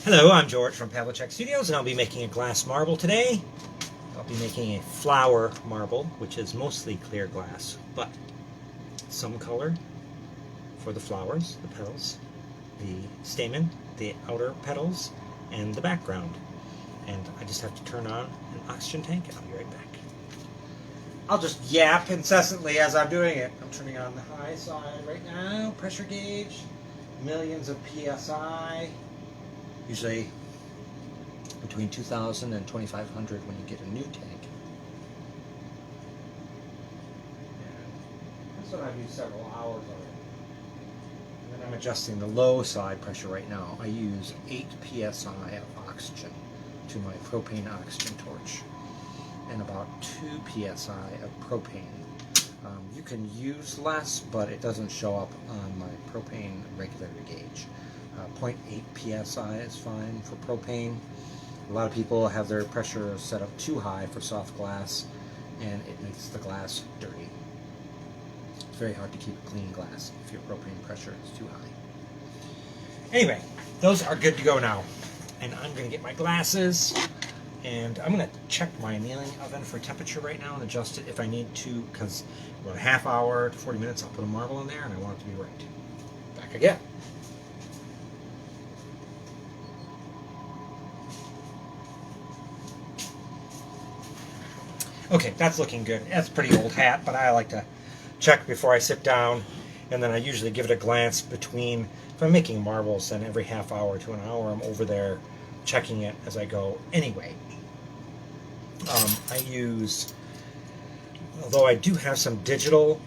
Hello, I'm George from Pavliscak Studios, and I'll be making a glass marble today. I'll be making a flower marble, which is mostly clear glass, but some color for the flowers, the petals, the stamen, the outer petals, and the background. And I just have to turn on an oxygen tank, and I'll be right back. I'll just yap incessantly as I'm doing it. I'm turning on the high side right now, pressure gauge, millions of PSI. Usually between 2,000 and 2,500 when you get a new tank. And that's what I've used several hours already. And then I'm adjusting the low side pressure right now. I use 8 psi of oxygen to my propane oxygen torch and about 2 psi of propane. You can use less, but it doesn't show up on my propane regulator gauge. 0.8 psi is fine for propane. A lot of people have their pressure set up too high for soft glass, and it makes the glass dirty. It's very hard to keep a clean glass if your propane pressure is too high. Anyway, those are good to go now. And I'm going to get my glasses, and I'm going to check my annealing oven for temperature right now and adjust it if I need to, because about a half hour to 40 minutes I'll put a marble in there, and I want it to be right. Back again. Okay, that's looking good. That's a pretty old hat, but I like to check before I sit down, and then I usually give it a glance between, if I'm making marbles, then every half hour to an hour I'm over there checking it as I go anyway. I use, although I do have some digital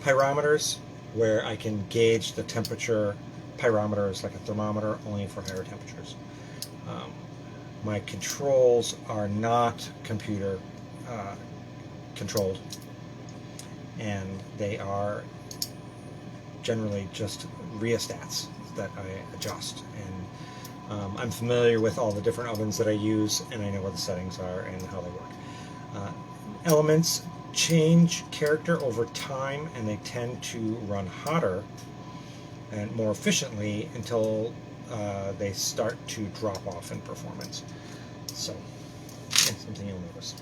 pyrometers where I can gauge the temperature. Pyrometer is like a thermometer, only for higher temperatures. My controls are not computer controlled, and they are generally just rheostats that I adjust. And I'm familiar with all the different ovens that I use, and I know what the settings are and how they work. Elements change character over time, and they tend to run hotter and more efficiently until they start to drop off in performance. So, something you'll notice.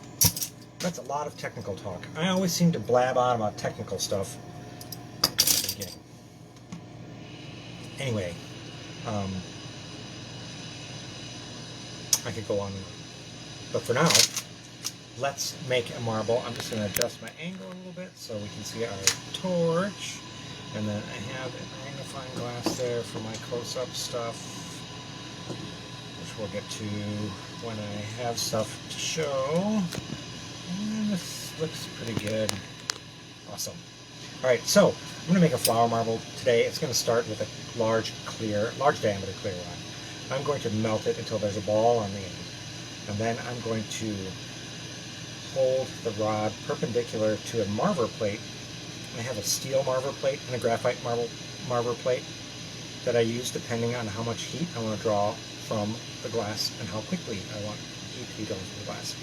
That's a lot of technical talk. I always seem to blab on about technical stuff at the beginning. Anyway, I could go on, but for now, let's make a marble. I'm just going to adjust my angle a little bit so we can see our torch. And then I have a magnifying glass there for my close-up stuff, which we'll get to when I have stuff to show. And this looks pretty good. Awesome. Alright, so I'm going to make a flower marble today. It's going to start with a large diameter clear rod. I'm going to melt it until there's a ball on the end. And then I'm going to hold the rod perpendicular to a marver plate. I have a steel marver plate and a graphite marver plate that I use depending on how much heat I want to draw from the glass and how quickly I want heat to be drawn from the glass.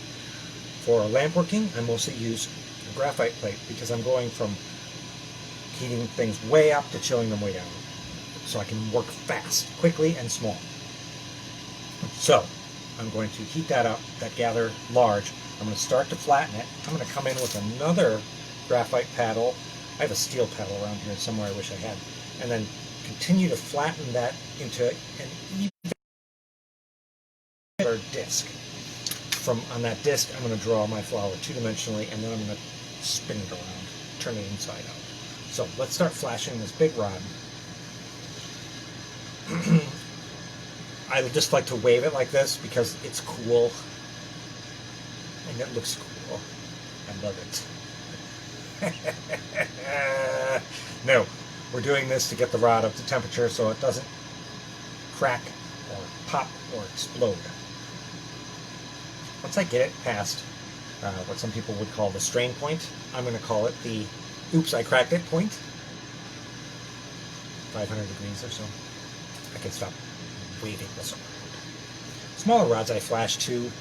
For lamp working, I mostly use a graphite plate because I'm going from heating things way up to chilling them way down. So I can work fast, quickly, and small. So I'm going to heat that up, that gather large. I'm going to start to flatten it. I'm going to come in with another graphite paddle. I have a steel paddle around here somewhere I wish I had. And then continue to flatten that into an even disc. On that disc, I'm going to draw my flower two-dimensionally, and then I'm going to spin it around, turn it inside out. So let's start flashing this big rod. I just like to wave it like this because it's cool. And it looks cool. I love it. No, we're doing this to get the rod up to temperature so it doesn't crack or pop or explode. Once I get it past what some people would call the strain point, I'm going to call it the oops, I cracked it point. 500 degrees or so. I can stop waving this around. Smaller rods I flash to.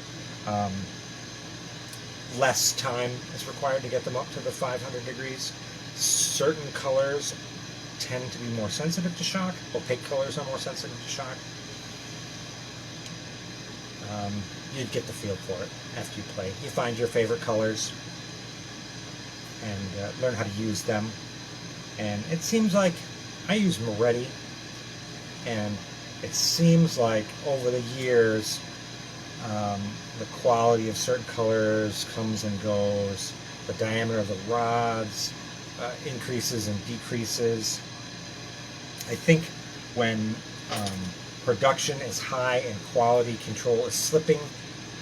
Less time is required to get them up to the 500 degrees. Certain colors tend to be more sensitive to shock. Opaque colors are more sensitive to shock. you'd get the feel for it after you play. You find your favorite colors and learn how to use them. And it seems like I use Moretti, and it seems like over the years the quality of certain colors comes and goes. The diameter of the rods increases and decreases. I think when production is high and quality control is slipping,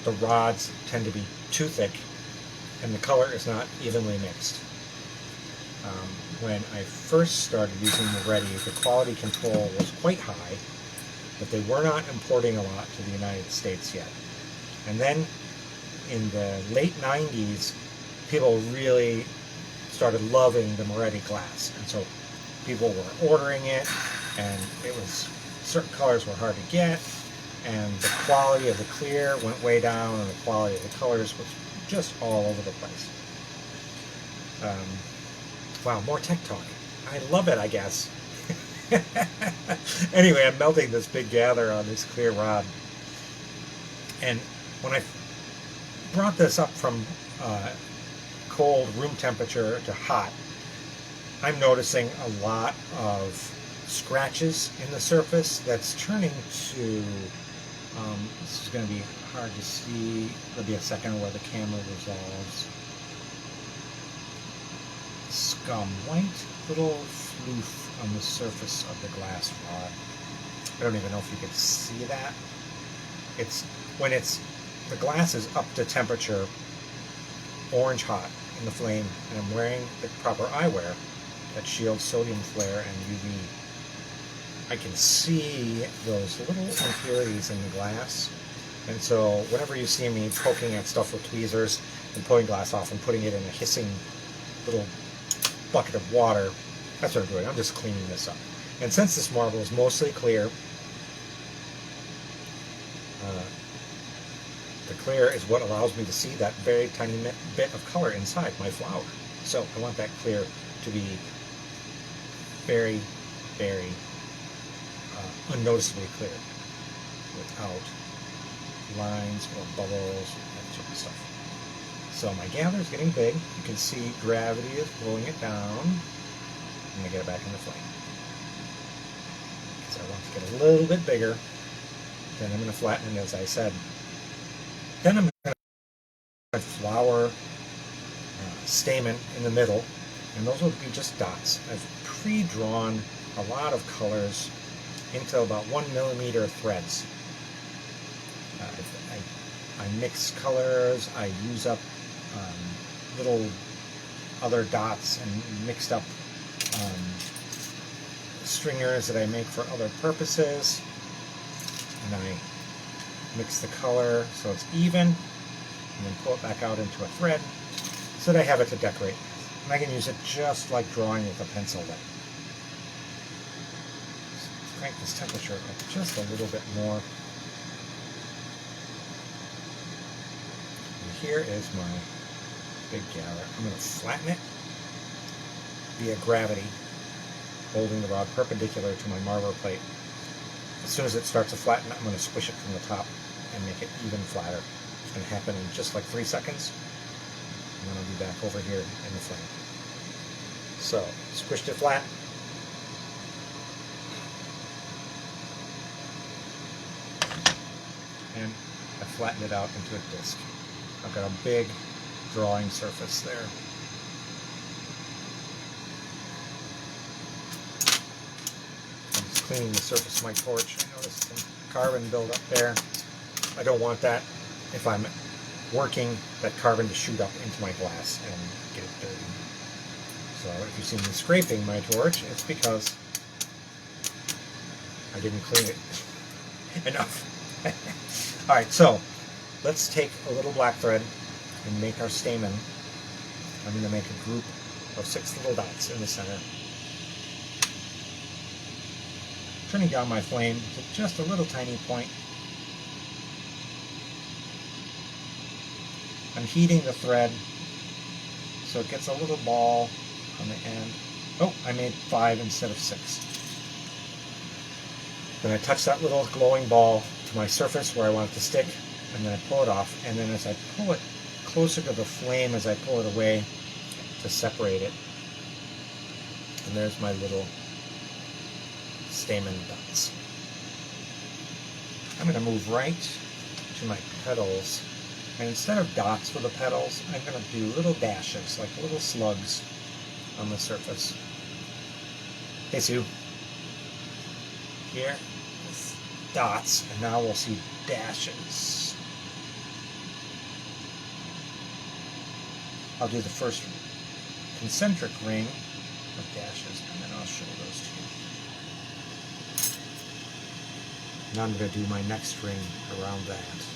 the rods tend to be too thick and the color is not evenly mixed. When I first started using Moretti, the quality control was quite high, but they were not importing a lot to the United States yet. And then in the late 90s, people really started loving the Moretti glass, and so people were ordering it, and it was, certain colors were hard to get, and the quality of the clear went way down, and the quality of the colors was just all over the place. Wow, more tech talk. I love it, I guess. Anyway, I'm melting this big gather on this clear rod, and when I brought this up from cold room temperature to hot, I'm noticing a lot of scratches in the surface that's turning to, this is going to be hard to see, there'll be a second where the camera resolves. Scum, white little floof on the surface of the glass rod. I don't even know if you can see that. It's when the glass is up to temperature, orange hot in the flame, and I'm wearing the proper eyewear that shields sodium flare and UV. I can see those little impurities in the glass, and so whenever you see me poking at stuff with tweezers and pulling glass off and putting it in a hissing little bucket of water, that's what I'm doing. I'm just cleaning this up. And since this marble is mostly clear, the clear is what allows me to see that very tiny bit of color inside my flower. So I want that clear to be very, very unnoticeably clear, without lines or bubbles, that sort of stuff. So my gather is getting big. You can see gravity is pulling it down. I'm going to get it back in the flame, because I want to get a little bit bigger. Then I'm going to flatten it, as I said. Then I'm going to flower stamen in the middle, and those will be just dots. I've pre-drawn a lot of colors into about 1 millimeter threads. I mix colors, I use up little other dots and mixed up stringers that I make for other purposes, and I mix the color so it's even, and then pull it back out into a thread so that I have it to decorate. And I can use it just like drawing with a pencil then. Let's crank this temperature up just a little bit more. And here is my big gather. I'm going to flatten it via gravity, holding the rod perpendicular to my marble plate. As soon as it starts to flatten, I'm going to squish it from the top and make it even flatter. It's going to happen in just like 3 seconds, and then I'll be back over here in the flame. So, squished it flat. And I flattened it out into a disc. I've got a big drawing surface there. I'm just cleaning the surface of my torch. I noticed some carbon buildup there. I don't want that. If I'm working, that carbon to shoot up into my glass and get it dirty. So if you see me scraping my torch, it's because I didn't clean it enough. Alright, so let's take a little black thread and make our stamen. I'm going to make a group of 6 little dots in the center. Turning down my flame to just a little tiny point. I'm heating the thread so it gets a little ball on the end. Oh, I made 5 instead of 6. Then I touch that little glowing ball to my surface where I want it to stick, and then I pull it off, and then as I pull it closer to the flame, as I pull it away to separate it, and there's my little stamen dots. I'm going to move right to my petals, and instead of dots for the petals, I'm going to do little dashes, like little slugs on the surface. Hey Sue. Here is dots, and now we'll see dashes. I'll do the first concentric ring of dashes, and then I'll show those to you. Now I'm going to do my next ring around that.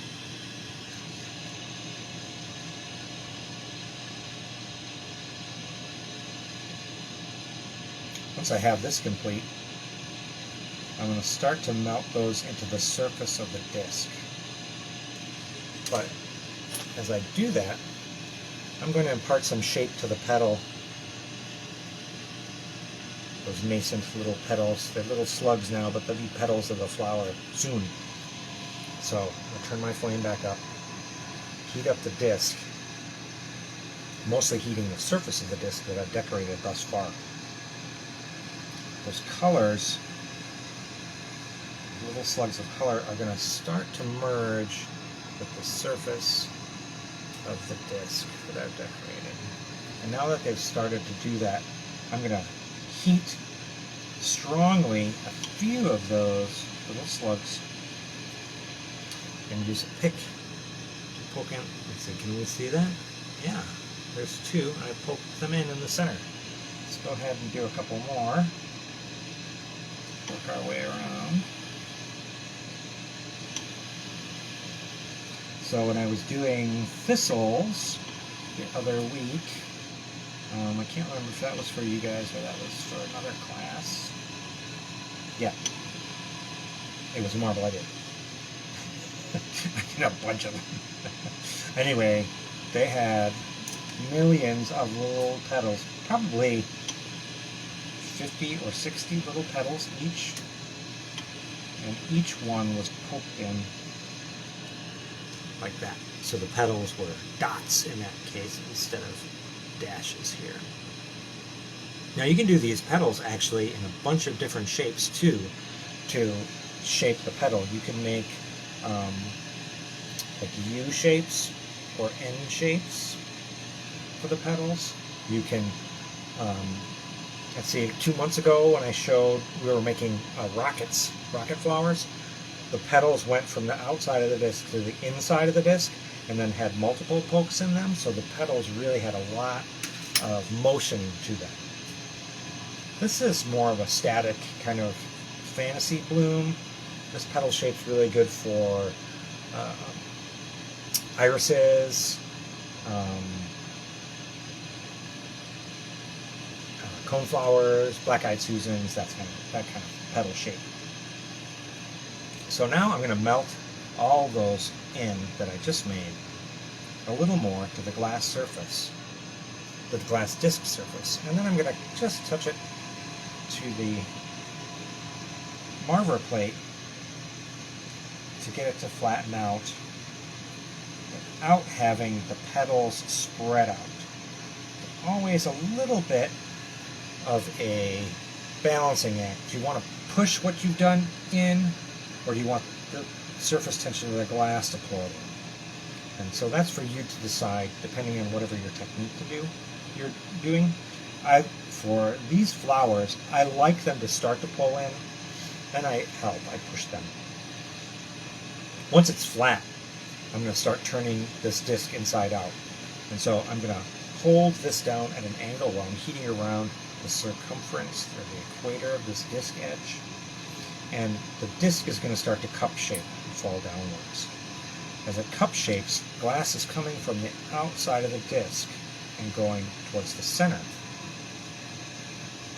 Once I have this complete, I'm going to start to melt those into the surface of the disc. But as I do that, I'm going to impart some shape to the petal. Those nascent little petals, they're little slugs now, but they'll be petals of the flower soon. So I'm going to turn my flame back up, heat up the disc, mostly heating the surface of the disc that I've decorated thus far. Those colors, little slugs of color, are going to start to merge with the surface of the disc that I've decorated. And now that they've started to do that, I'm going to heat strongly a few of those little slugs and use a pick to poke in. Let's see, can we see that? Yeah, there's two. I poked them in the center. Let's go ahead and do a couple more. Work our way around. So when I was doing thistles the other week, I can't remember if that was for you guys or that was for another class. Yeah, it was a marble I did. I did a bunch of them. Anyway, they had millions of little petals, probably 50 or 60 little petals each, and each one was poked in like that. So the petals were dots in that case instead of dashes here. Now you can do these petals actually in a bunch of different shapes too to shape the petal. You can make like U shapes or N shapes for the petals. You can let's see, 2 months ago when I showed we were making rocket flowers, the petals went from the outside of the disc to the inside of the disc and then had multiple pokes in them, so the petals really had a lot of motion to them. This is more of a static kind of fantasy bloom. This petal shape's really good for irises, coneflowers, black-eyed Susans, that kind of petal shape. So now I'm going to melt all those in that I just made a little more to the glass surface, the glass disc surface, and then I'm going to just touch it to the marver plate to get it to flatten out without having the petals spread out. Always a little bit of a balancing act. Do you want to push what you've done in, or do you want the surface tension of the glass to pull it in? And so that's for you to decide, depending on whatever your technique you're doing. For these flowers, I like them to start to pull in, then I push them. Once it's flat, I'm going to start turning this disc inside out. And so I'm going to hold this down at an angle while I'm heating around the circumference or the equator of this disc edge. And the disc is going to start to cup shape and fall downwards. As it cup shapes, glass is coming from the outside of the disc and going towards the center.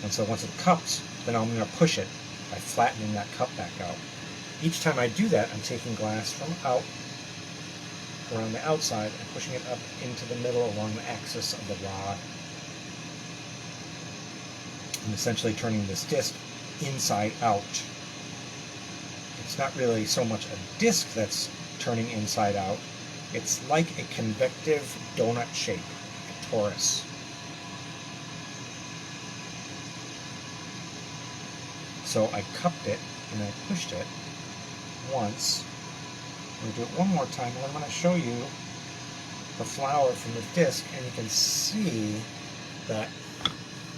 And so once it cups, then I'm going to push it by flattening that cup back out. Each time I do that, I'm taking glass from out around the outside and pushing it up into the middle along the axis of the rod. I'm essentially turning this disc inside out. It's not really so much a disc that's turning inside out. It's like a convective donut shape, a torus. So I cupped it and I pushed it once. I'm going to do it one more time, and I'm going to show you the flower from the disc, and you can see that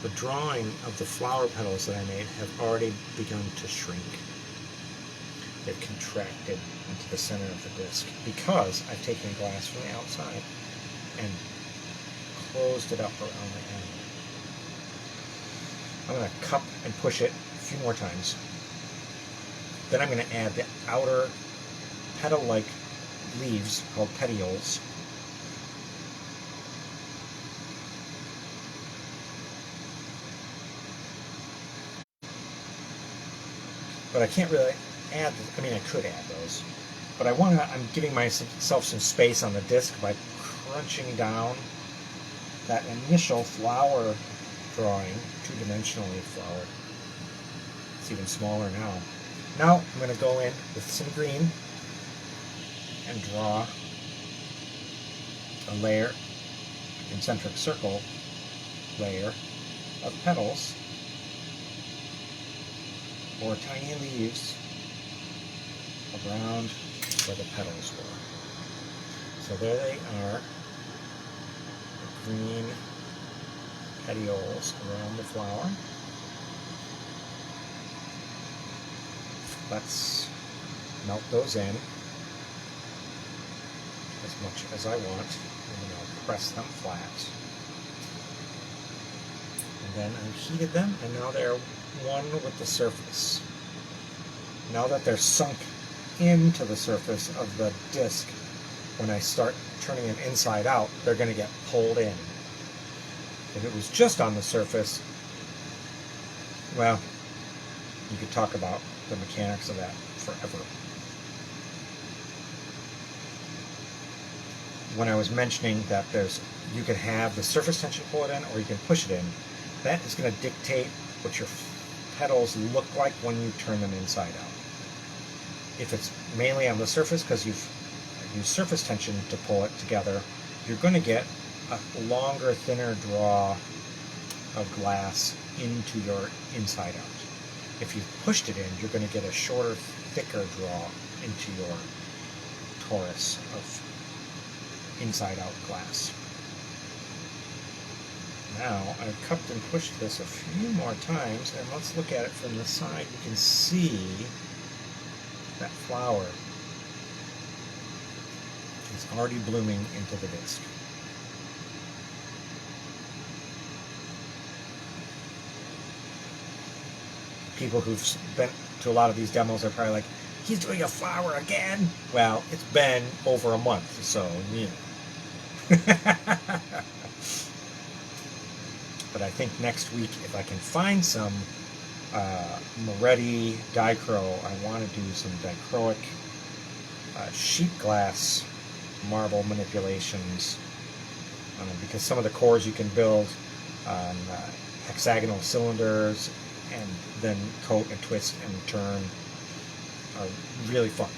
the drawing of the flower petals that I made have already begun to shrink. They've contracted into the center of the disc because I've taken glass from the outside and closed it up around the end. I'm going to cup and push it a few more times. Then I'm going to add the outer petal-like leaves called petioles. But I can't really add, I mean I could add those, but I'm giving myself some space on the disc by crunching down that initial flower drawing, two-dimensionally flowered. It's even smaller now. Now I'm going to go in with some green and draw a layer, a concentric circle layer of petals, or tiny leaves around where the petals were. So there they are, the green petioles around the flower. Let's melt those in as much as I want, and then I'll press them flat. And then I've heated them, and now they're one with the surface. Now that they're sunk into the surface of the disc, when I start turning them inside out, they're going to get pulled in. If it was just on the surface, well, you could talk about the mechanics of that forever. When I was mentioning that you can have the surface tension pull it in, or you can push it in, that is going to dictate what your petals look like when you turn them inside out. If it's mainly on the surface because you've used surface tension to pull it together, you're going to get a longer, thinner draw of glass into your inside out. If you've pushed it in, you're going to get a shorter, thicker draw into your torus of inside out glass. Now, I've cupped and pushed this a few more times, and let's look at it from the side. You can see that flower is already blooming into the disc. People who've been to a lot of these demos are probably like, he's doing a flower again? Well, it's been over a month, so, you know. But I think next week, if I can find some Moretti dichro, I want to do some dichroic sheet glass marble manipulations, because some of the cores you can build on hexagonal cylinders and then coat and twist and turn are really fun.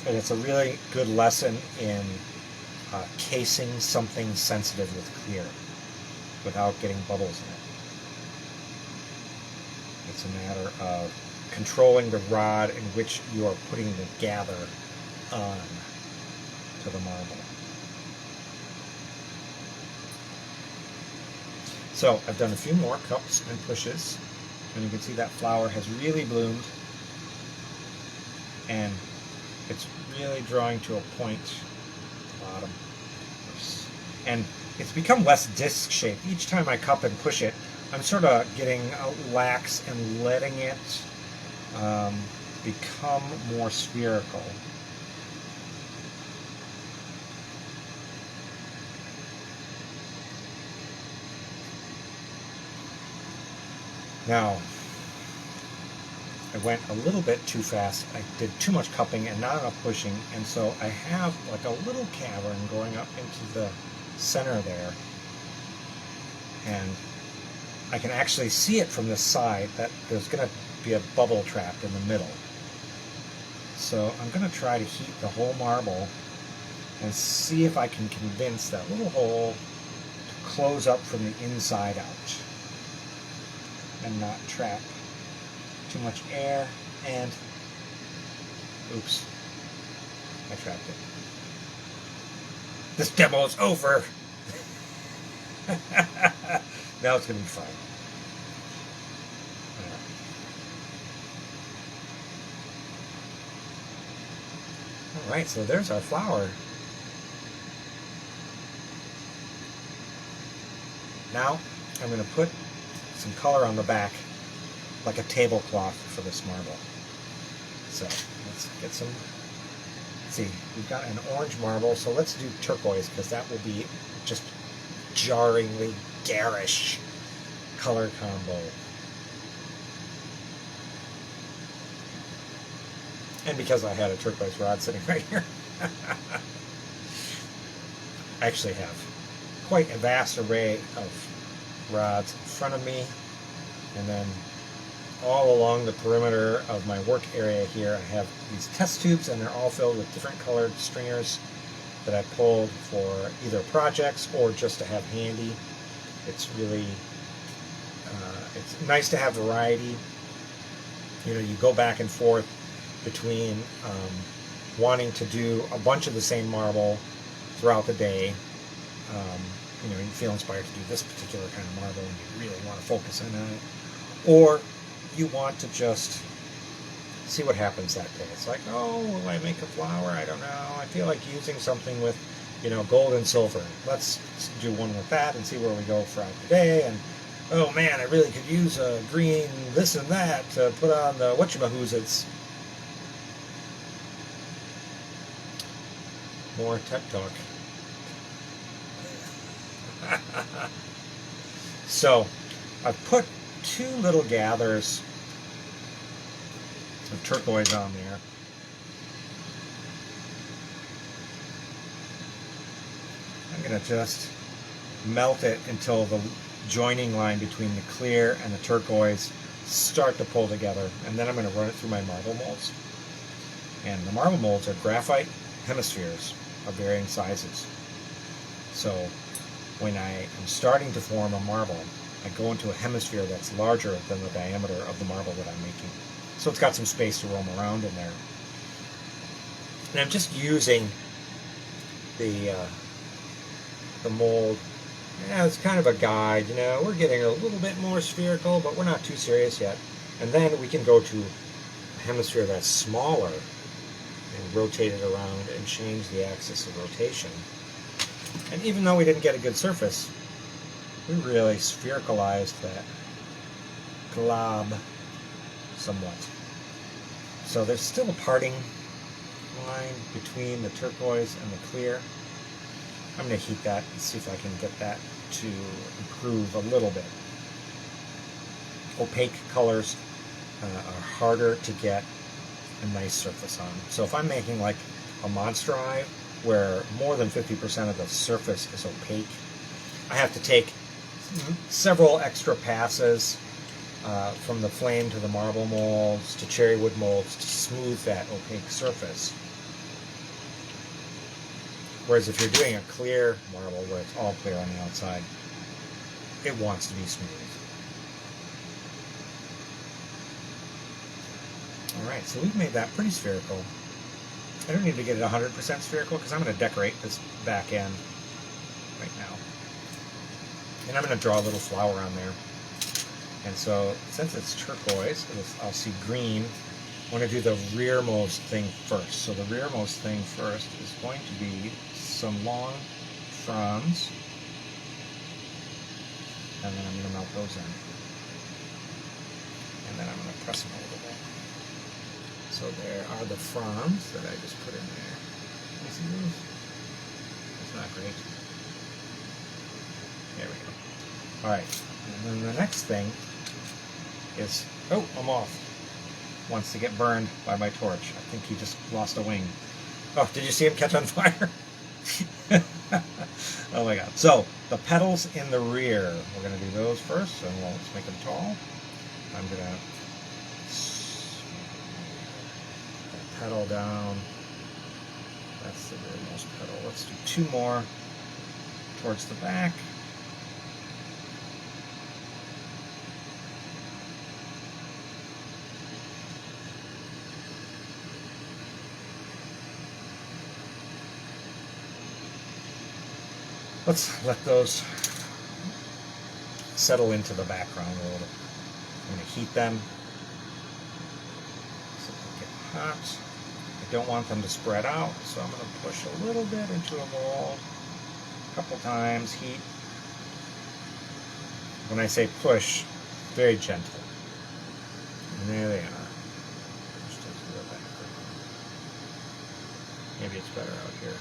And it's a really good lesson in casing something sensitive with clear without getting bubbles in it. It's a matter of controlling the rod in which you are putting the gather on to the marble. So I've done a few more cups and pushes, and you can see that flower has really bloomed, and it's really drawing to a point at the bottom. And it's become less disc shaped. Each time I cup and push it, I'm sort of getting lax and letting it become more spherical. Now, I went a little bit too fast. I did too much cupping and not enough pushing, and so I have like a little cavern going up into the center there, and I can actually see it from this side that there's going to be a bubble trapped in the middle. So I'm going to try to heat the whole marble and see if I can convince that little hole to close up from the inside out and not trap too much air. And oops, I trapped it. This demo is over. Now it's going to be fine. Alright, so there's our flower. Now I'm going to put some color on the back, like a tablecloth for this marble. So let's get some. Let's see, we've got an orange marble, so let's do turquoise because that will be just jarringly garish color combo. And because I had a turquoise rod sitting right here. I actually have quite a vast array of rods in front of me, and then all along the perimeter of my work area here I have these test tubes, and they're all filled with different colored stringers that I pulled for either projects or just to have handy. It's really it's nice to have variety. You know, you go back and forth between wanting to do a bunch of the same marble throughout the day. You know, you feel inspired to do this particular kind of marble and you really want to focus in on it. Or you want to just see what happens that day. It's like, oh, will I make a flower? I don't know. I feel like using something with, you know, gold and silver. Let's do one with that and see where we go throughout the day. And oh man, I really could use a green this and that to put on the whatchamahoozits. More tech talk. So I've put two little gathers of turquoise on there. I'm going to just melt it until the joining line between the clear and the turquoise start to pull together, and then I'm going to run it through my marble molds. And the marble molds are graphite hemispheres of varying sizes. So when I am starting to form a marble, I go into a hemisphere that's larger than the diameter of the marble that I'm making. So it's got some space to roam around in there. And I'm just using the mold as kind of a guide. You know, we're getting a little bit more spherical, but we're not too serious yet. And then we can go to a hemisphere that's smaller and rotate it around and change the axis of rotation. And even though we didn't get a good surface, we really sphericalized that glob somewhat. So there's still a parting line between the turquoise and the clear. I'm going to heat that and see if I can get that to improve a little bit. Opaque colors are harder to get a nice surface on. So if I'm making like a monster eye where more than 50% of the surface is opaque, I have to take several extra passes from the flame to the marble molds to cherry wood molds to smooth that opaque surface. Whereas if you're doing a clear marble where it's all clear on the outside, it wants to be smooth. Alright, so we've made that pretty spherical. I don't need to get it 100% spherical because I'm going to decorate this back end right now. And I'm going to draw a little flower on there. And so, since it's turquoise, I'll see green. I want to do the rearmost thing first. So the rearmost thing first is going to be some long fronds. And then I'm going to melt those in. And then I'm going to press them a little bit. So there are the fronds that I just put in there. Can you see those? That's not great. There we go. Alright, and then the next thing is, oh, I'm off. Wants to get burned by my torch. I think he just lost a wing. Oh, did you see him catch on fire? Oh my god. So, the petals in the rear. We're going to do those first, so let's make them tall. I'm going to petal down. That's the rearmost petal. Let's do 2 more towards the back. Let's let those settle into the background a little bit. I'm going to heat them so they get hot. I don't want them to spread out, so I'm going to push a little bit into a mold, a couple times, heat. When I say push, very gentle. And there they are. Pushed into the background. Maybe it's better out here.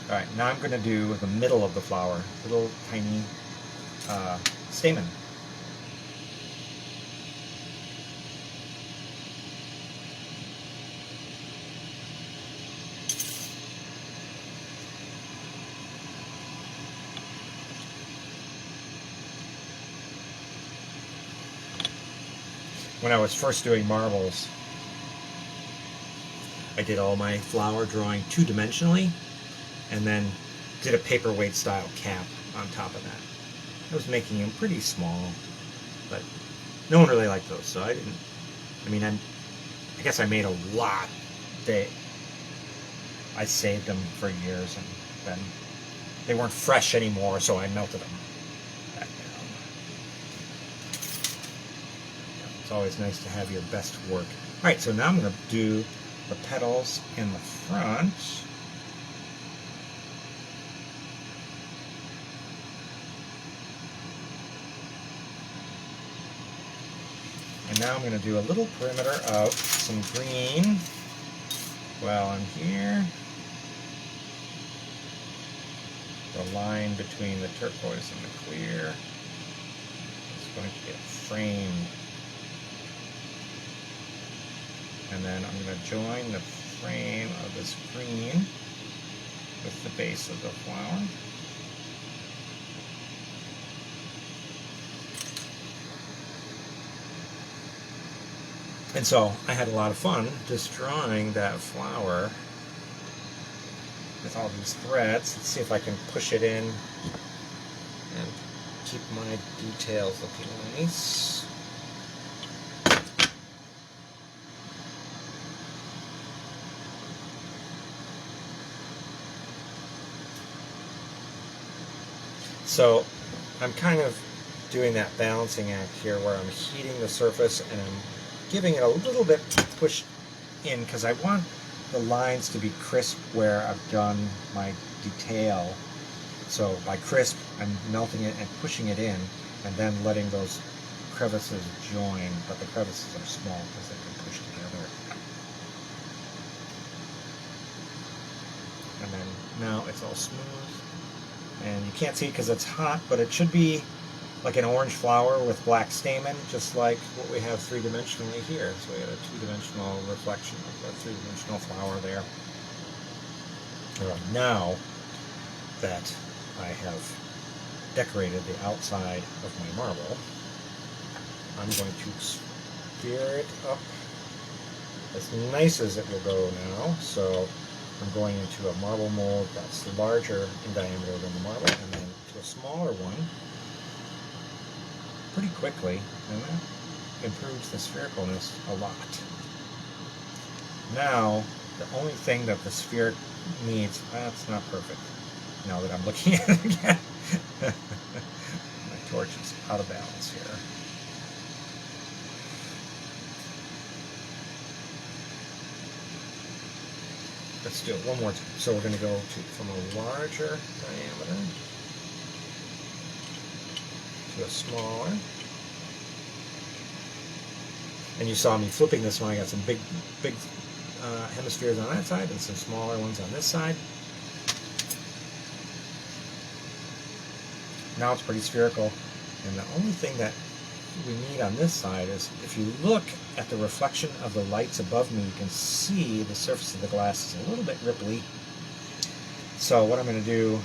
Alright, now I'm going to do the middle of the flower, little tiny stamen. When I was first doing marbles, I did all my flower drawing two-dimensionally, and then did a paperweight style cap on top of that. I was making them pretty small, but no one really liked those, so I didn't. I mean, I guess I made a lot. I saved them for years, and then they weren't fresh anymore, so I melted them back down. Yeah, it's always nice to have your best work. All right, so now I'm going to do the petals in the front. And now I'm going to do a little perimeter of some green while I'm here. The line between the turquoise and the clear is going to get framed. And then I'm going to join the frame of this green with the base of the flower. And so I had a lot of fun just drawing that flower with all these threads. Let's see if I can push it in and keep my details looking nice. So I'm kind of doing that balancing act here where I'm heating the surface and I'm giving it a little bit push in because I want the lines to be crisp where I've done my detail. So by crisp, I'm melting it and pushing it in and then letting those crevices join, but the crevices are small because they can push together. And then now it's all smooth. And you can't see it because it's hot, but it should be like an orange flower with black stamen, just like what we have three-dimensionally here. So we have a two-dimensional reflection of a three-dimensional flower there. Now that I have decorated the outside of my marble, I'm going to sphere it up as nice as it will go now. So I'm going into a marble mold that's larger in diameter than the marble, and then to a smaller one pretty quickly, and that improves the sphericalness a lot. Now, the only thing that the sphere needs, that's not perfect, now that I'm looking at it again. My torch is out of balance here. Let's do it one more time. So we're going to go from a larger diameter to a smaller. And you saw me flipping this one. I got some big hemispheres on that side and some smaller ones on this side. Now it's pretty spherical. And the only thing that we need on this side is, if you look at the reflection of the lights above me, you can see the surface of the glass is a little bit ripply. So what I'm going to do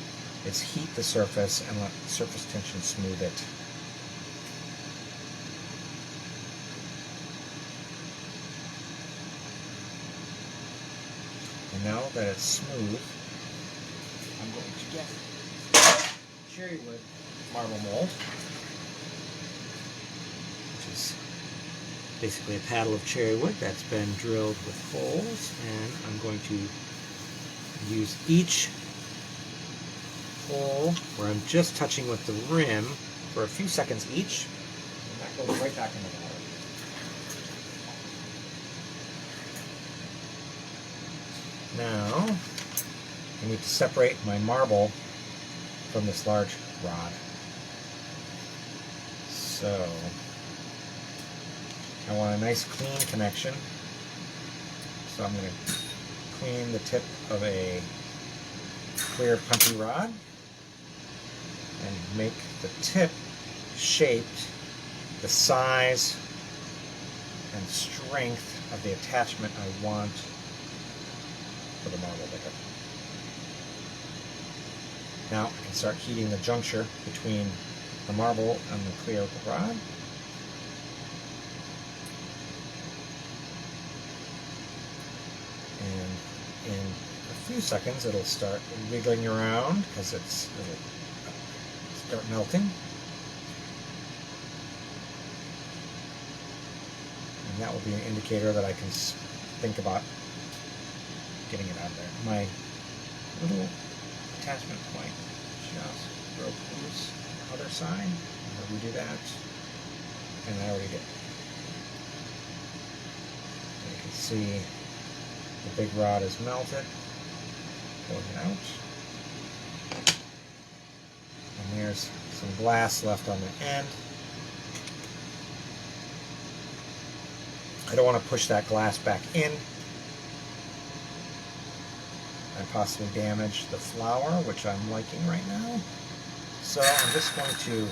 is heat the surface and let the surface tension smooth it. And now that it's smooth, I'm going to get cherry wood marble mold, which is basically a paddle of cherry wood that's been drilled with holes, and I'm going to use each hole where I'm just touching with the rim for a few seconds each, and that goes right back in the water. Now, I need to separate my marble from this large rod. So, I want a nice clean connection. So I'm going to clean the tip of a clear punchy rod and make the tip shaped the size and strength of the attachment I want for the marble liquor. Now I can start heating the juncture between the marble and the clear rod. And in a few seconds it'll start wiggling around because it'll start melting. And that will be an indicator that I can think about getting it out of there. My little attachment point just broke loose on the other side. I'm going to redo that. And I already did. You can see the big rod is melted. Pulling it out. And there's some glass left on the end. I don't want to push that glass back in and possibly damage the flower, which I'm liking right now. So I'm just going to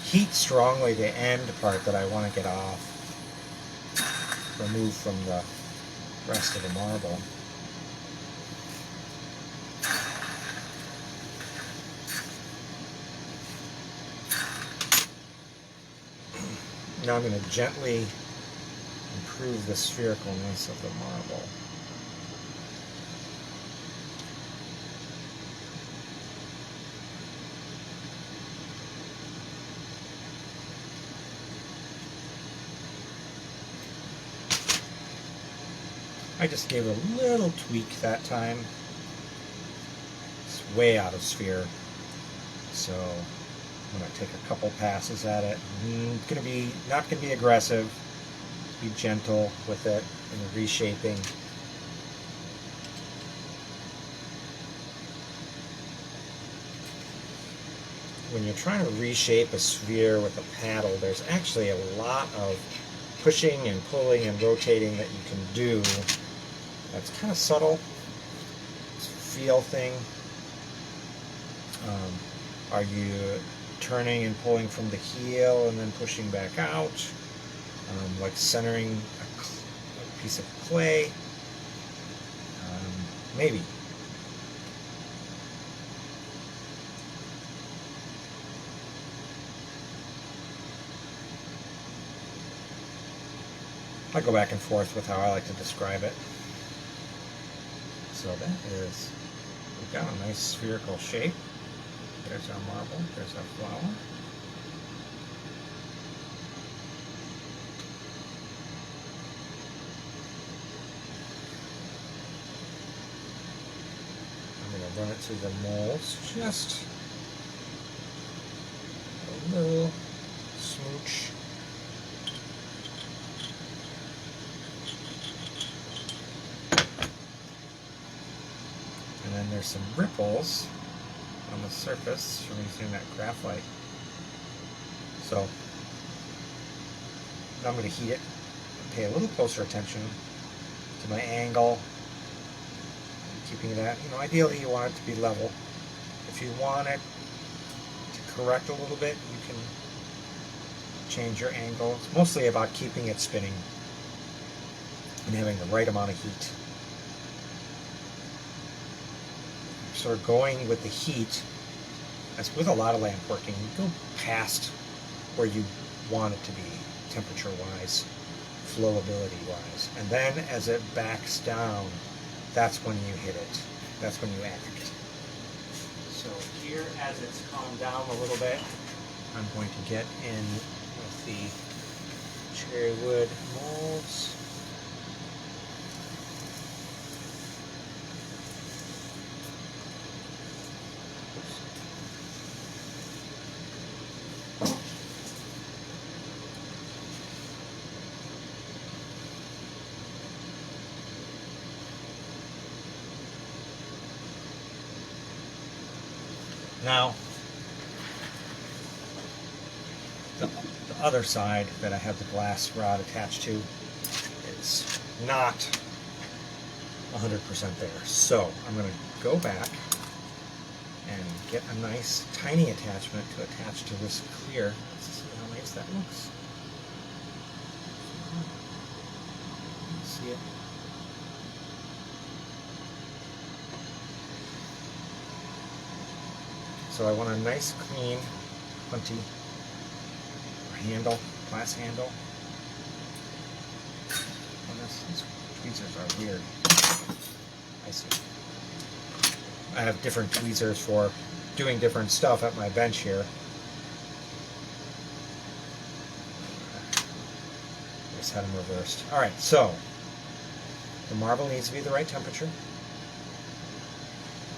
heat strongly the end part that I want to get off, remove from the rest of the marble. Now I'm going to gently improve the sphericalness of the marble. I just gave a little tweak that time. It's way out of sphere, so I'm going to take a couple passes at it. It's going to be not going to be aggressive. Be gentle with it in the reshaping. When you're trying to reshape a sphere with a paddle, there's actually a lot of pushing and pulling and rotating that you can do. That's kind of subtle. It's a feel thing. Are you turning and pulling from the heel and then pushing back out? Like centering a piece of clay? Maybe. I go back and forth with how I like to describe it. So that is, we've got a nice spherical shape. There's our marble, there's our flower. I'm going to run it through the molds, just a little smooch. And then there's some ripples on the surface from using that graphite. So now I'm going to heat it and pay a little closer attention to my angle, keeping it at, ideally you want it to be level. If you want it to correct a little bit, you can change your angle. It's mostly about keeping it spinning and having the right amount of heat. Sort of going with the heat, as with a lot of lamp working, you go past where you want it to be, temperature-wise, flowability-wise. And then as it backs down that's when you hit it. That's when you act. So here, as it's calmed down a little bit, I'm going to get in with the cherry wood molds. Now, the other side that I have the glass rod attached to is not 100% there. So I'm going to go back and get a nice tiny attachment to attach to this clear. Let's see how nice that looks. See it? So I want a nice, clean, punty handle, glass handle. Oh, these tweezers are weird. I see. I have different tweezers for doing different stuff at my bench here. I just had them reversed. Alright, so the marble needs to be the right temperature.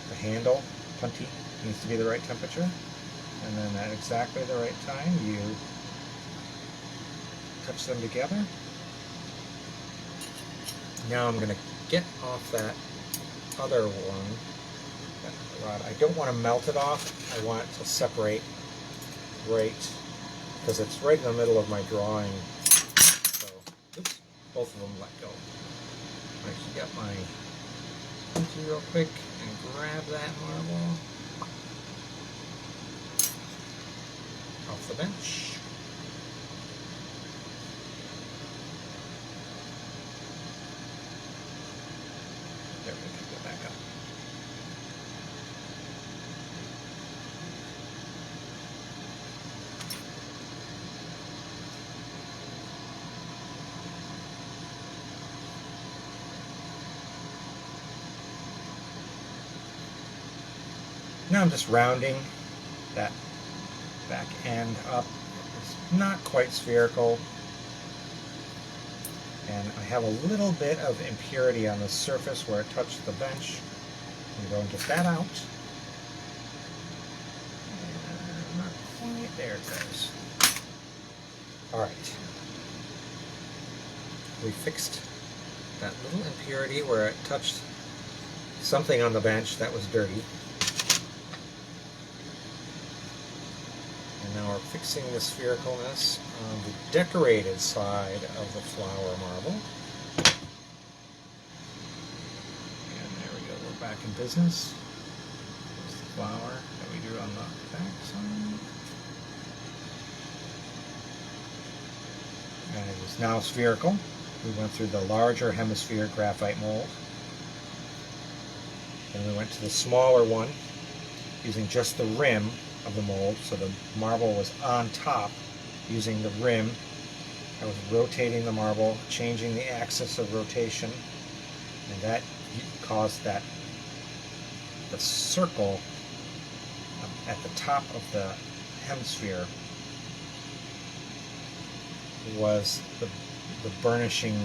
The handle, punty, needs to be the right temperature, and then at exactly the right time you touch them together. Now I'm going to get off that other one, that rod. I don't want to melt it off, I want it to separate right, because it's right in the middle of my drawing. So, oops, both of them let go. I should get my punty real quick and grab that marble off the bench. There, we can go back up. Now I'm just rounding that back end up. It's not quite spherical, and I have a little bit of impurity on the surface where it touched the bench. I'm going to get that out. And not quite there, it goes. Alright. We fixed that little impurity where it touched something on the bench that was dirty. Now we're fixing the sphericalness on the decorated side of the flower marble. And there we go, we're back in business. There's the flower that we drew on the back side. And it is now spherical. We went through the larger hemisphere graphite mold. Then we went to the smaller one using just the rim of the mold, so the marble was on top using the rim. I was rotating the marble, changing the axis of rotation, and that caused that the circle at the top of the hemisphere was the burnishing,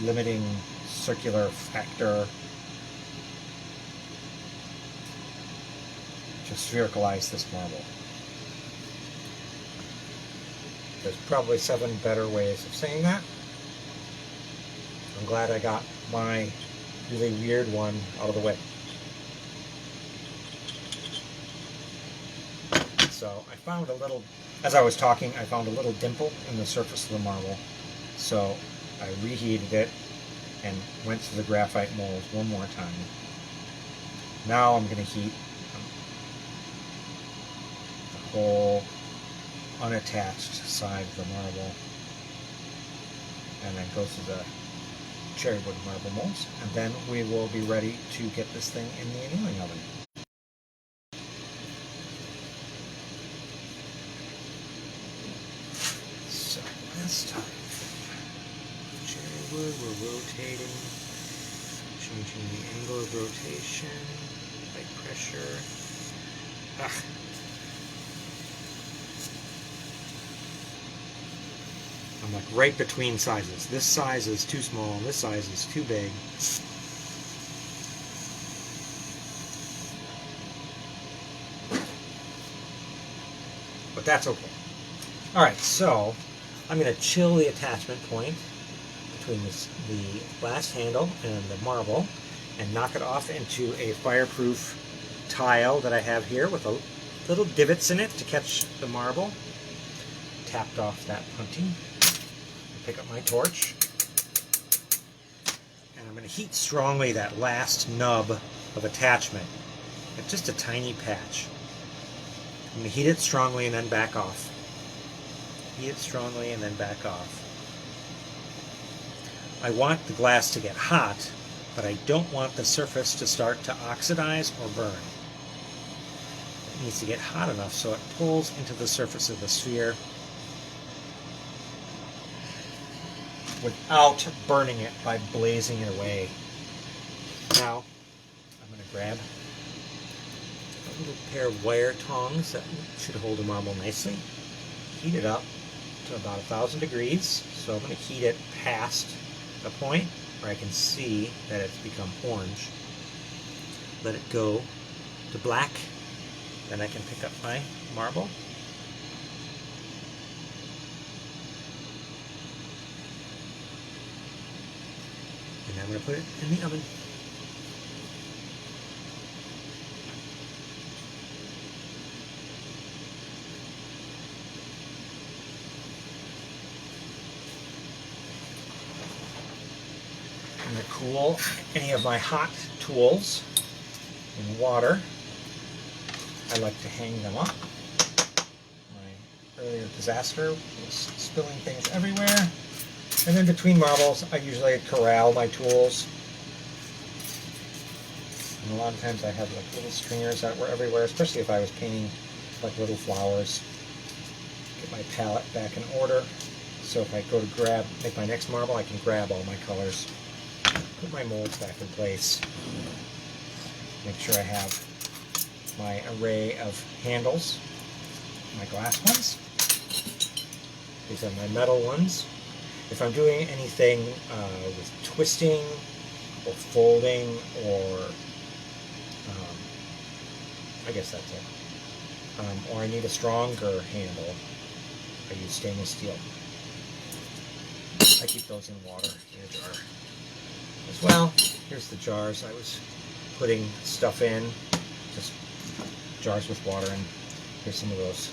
limiting circular factor to sphericalize this marble. There's probably 7 better ways of saying that. I'm glad I got my really weird one out of the way. So I found a little, as I was talking, I found a little dimple in the surface of the marble. So I reheated it and went to the graphite mold one more time. Now I'm going to heat whole unattached side of the marble, and then go through the cherry wood marble molds, and then we will be ready to get this thing in the annealing oven. So last time, cherry wood, we're rotating changing the angle of rotation by pressure. I'm like right between sizes. This size is too small, this size is too big. But that's okay. Alright, so I'm going to chill the attachment point between the glass handle and the marble and knock it off into a fireproof tile that I have here with a little divots in it to catch the marble. Tapped off that punty. Pick up my torch. And I'm going to heat strongly that last nub of attachment. It's just a tiny patch. I'm going to heat it strongly and then back off. Heat it strongly and then back off. I want the glass to get hot, but I don't want the surface to start to oxidize or burn. It needs to get hot enough so it pulls into the surface of the sphere without burning it by blazing it away. Now, I'm going to grab a little pair of wire tongs that should hold the marble nicely. Heat it up to about 1,000 degrees. So I'm going to heat it past the point where I can see that it's become orange. Let it go to black. Then I can pick up my marble. And I'm going to put it in the oven. I'm going to cool any of my hot tools in water. I like to hang them up. My earlier disaster was spilling things everywhere. And then between marbles, I usually corral my tools. And a lot of times I have like little stringers that were everywhere, especially if I was painting like little flowers. Get my palette back in order. So if I go to make my next marble, I can grab all my colors. Put my molds back in place. Make sure I have my array of handles. My glass ones. These are my metal ones. If I'm doing anything with twisting or folding or, I guess that's it, or I need a stronger handle, I use stainless steel. I keep those in water in a jar as well. Here's the jars I was putting stuff in, just jars with water, and here's some of those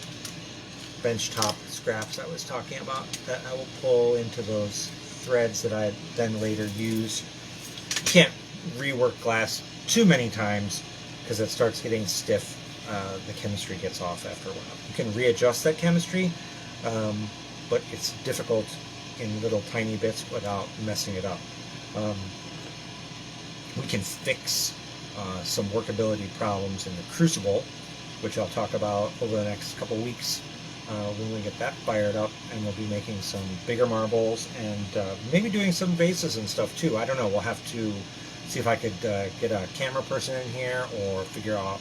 benchtop scraps I was talking about that I will pull into those threads that I then later use. You can't rework glass too many times because it starts getting stiff. The chemistry gets off after a while. You can readjust that chemistry, but it's difficult in little tiny bits without messing it up. We can fix some workability problems in the crucible, which I'll talk about over the next couple weeks. When we get that fired up, and we'll be making some bigger marbles and maybe doing some vases and stuff too. I don't know. We'll have to see if I could get a camera person in here or figure out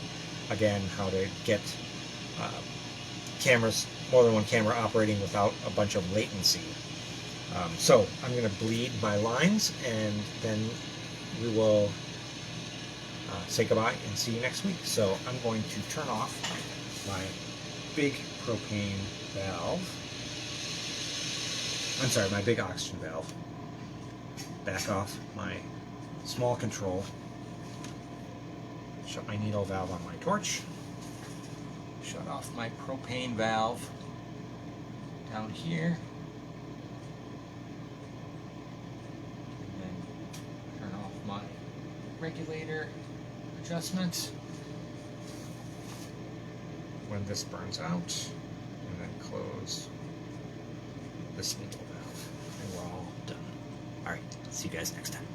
again how to get cameras, more than one camera operating without a bunch of latency. So I'm going to bleed my lines, and then we will say goodbye and see you next week. So I'm going to turn off my big propane valve. I'm sorry, my big oxygen valve. Back off my small control. Shut my needle valve on my torch. Shut off my propane valve down here. And then turn off my regulator adjustment when this burns out, and then close this needle valve, and we're all done. Alright, see you guys next time.